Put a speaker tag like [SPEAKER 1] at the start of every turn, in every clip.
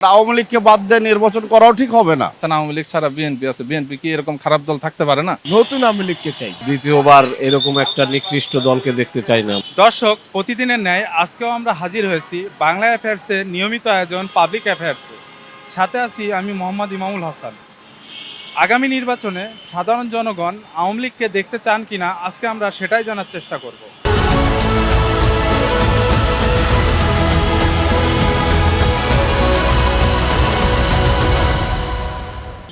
[SPEAKER 1] আওয়ামী লীগকে বাদ দিয়ে নির্বাচন করাও ঠিক হবে না।
[SPEAKER 2] আওয়ামী লীগ ছাড়া বিএনপি আছে, বিএনপি কি এরকম খারাপ দল থাকতে পারে না?
[SPEAKER 3] নতুন আওয়ামী লীগকে চাই।
[SPEAKER 4] দ্বিতীয়বার এরকম একটা নিকৃষ্ট দলকে দেখতে চাই না।
[SPEAKER 2] দর্শক, প্রতিদিনের ন্যায় আজকেও আমরা হাজির হয়েছি বাংলা অ্যাফেয়ার্সের নিয়মিত আয়োজন পাবলিক অ্যাফেয়ার্সে। সাথে আছি আমি মোহাম্মদ ইমামুল হাসান। আগামী নির্বাচনে সাধারণ জনগণ আওয়ামী লীগকে দেখতে চান কিনা আজকে আমরা সেটাই জানার চেষ্টা করব।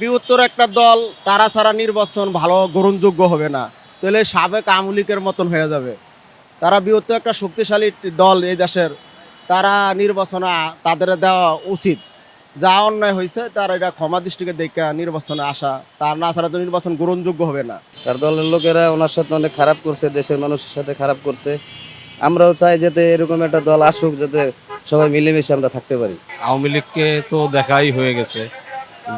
[SPEAKER 5] বৃহত্তর একটা দল তারা ছাড়া নির্বাচন ভালো গ্রহণযোগ্য হবে না, তাহলে সাবেক আওয়ামী লীগের মতন হয়ে যাবে। তারা বৃহত্তর একটা শক্তিশালী দল এই দেশের, তারা নির্বাচনে তাদের দেওয়া উচিত। যা অন্যায় হয়েছে তার এটা ক্ষমা দৃষ্টিকে দেখে নির্বাচনে আসা, তার না ছাড়া তো নির্বাচন গ্রহণযোগ্য হবে না।
[SPEAKER 6] তার দলের লোকেরা ওনার সাথে অনেক খারাপ করছে, দেশের মানুষের সাথে খারাপ করছে। আমরাও চাই যাতে এরকম একটা দল আসুক, যাতে সবাই মিলেমিশে আমরা থাকতে পারি।
[SPEAKER 4] আওয়ামী লীগকে তো দেখাই হয়ে গেছে,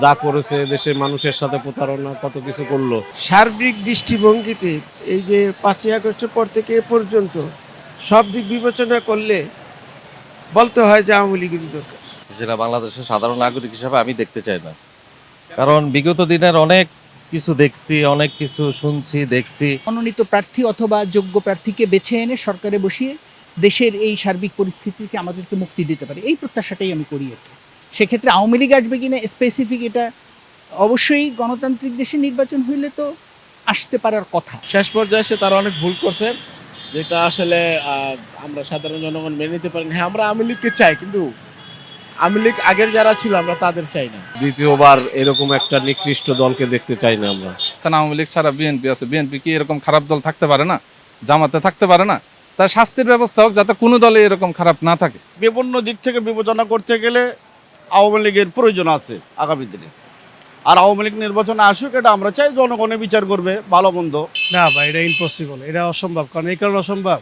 [SPEAKER 4] যা করেছে দেশের মানুষের সাথে প্রতারণা, কত কিছু করলো।
[SPEAKER 3] সার্বিক দৃষ্টিভঙ্গিতে এই যে 5ই আগস্টের পর থেকে এ পর্যন্ত সব দিক বিবেচনা করলে বলতে হয় যে আওয়ামী লীগেরই দরকার।
[SPEAKER 7] সেটা বাংলাদেশের সাধারণ নাগরিক হিসাবে আমি দেখতে চাই না, কারণ বিগত দিনের অনেক কিছু দেখছি, অনেক কিছু শুনছি, দেখছি।
[SPEAKER 8] মনোনীত প্রার্থী অথবা যোগ্য প্রার্থীকে বেছে এনে সরকারে বসিয়ে দেশের এই সার্বিক পরিস্থিতিকে আমাদেরকে মুক্তি দিতে পারে, এই প্রত্যাশাটাই আমি করি। আর সেক্ষেত্রে আওয়ামী লীগ আসবে কিনা স্পেসিফিক এটা অবশ্যই গণতান্ত্রিক দেশে নির্বাচন হইলে তো আসতে পারার কথা।
[SPEAKER 3] শেষ পর্যায়ে এসে তারা অনেক ভুল করছে, যেটা আসলে আমরা সাধারণ জনগণ মেনে নিতে পারি না। হ্যাঁ, আমরা আওয়ামী লীগকে চাই, কিন্তু আওয়ামী লীগ আগের যারা ছিল আমরা তাদের চাই না।
[SPEAKER 4] দ্বিতীয়বার এরকম একটা নিকৃষ্ট দলকে দেখতে চাই না আমরা।
[SPEAKER 2] আওয়ামী লীগ ছাড়া বিএনপি আছে, বিএনপি কি এরকম খারাপ দল থাকতে পারে না? জামাতে থাকতে পারে না? তার শাস্তির ব্যবস্থা হোক, যাতে কোনো দলে এরকম খারাপ না থাকে।
[SPEAKER 1] বিভিন্ন দিক থেকে বিবেচনা করতে গেলে আওয়ামী লীগের প্রয়োজন আছে আগামী দিনে। আর আওয়ামী লীগ নির্বাচনে আসুক, এটা আমরা চাই, জনগণে বিচার করবে ভালো মন্দ।
[SPEAKER 9] না ভাই, এটা ইম্পসিবল, এটা অসম্ভব। কারণ এই কারণে অসম্ভব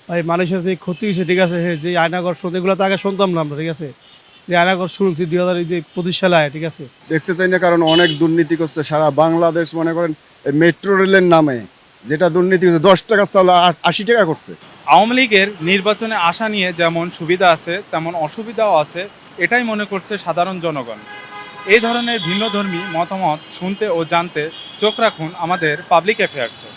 [SPEAKER 9] ভাই, মানুষের যে ক্ষতি হয়েছে, ঠিক আছে, যে আয়নাগর শুনতে, এগুলো তো আগে শুনতাম না আমরা, ঠিক আছে। যে আয়নাগর শুনছি 2025 সালে, ঠিক আছে।
[SPEAKER 10] দেখতে চাই না, কারণ অনেক দুর্নীতি করছে সারা বাংলাদেশ। মনে করেন মেট্রো রেলের নামে যেটা দুর্নীতি করছে, 10 টাকা চাল 80 টাকা করছে।
[SPEAKER 2] আওয়ামী লীগের নির্বাচনে আসা নিয়ে যেমন সুবিধা আছে তেমন অসুবিধাও আছে, এটাই মনে করছে সাধারণ জনগণ। এই ধরনের ভিন্নধর্মী মতামত শুনতে ও জানতে চোখ রাখুন আমাদের পাবলিক অ্যাফেয়ার্সে।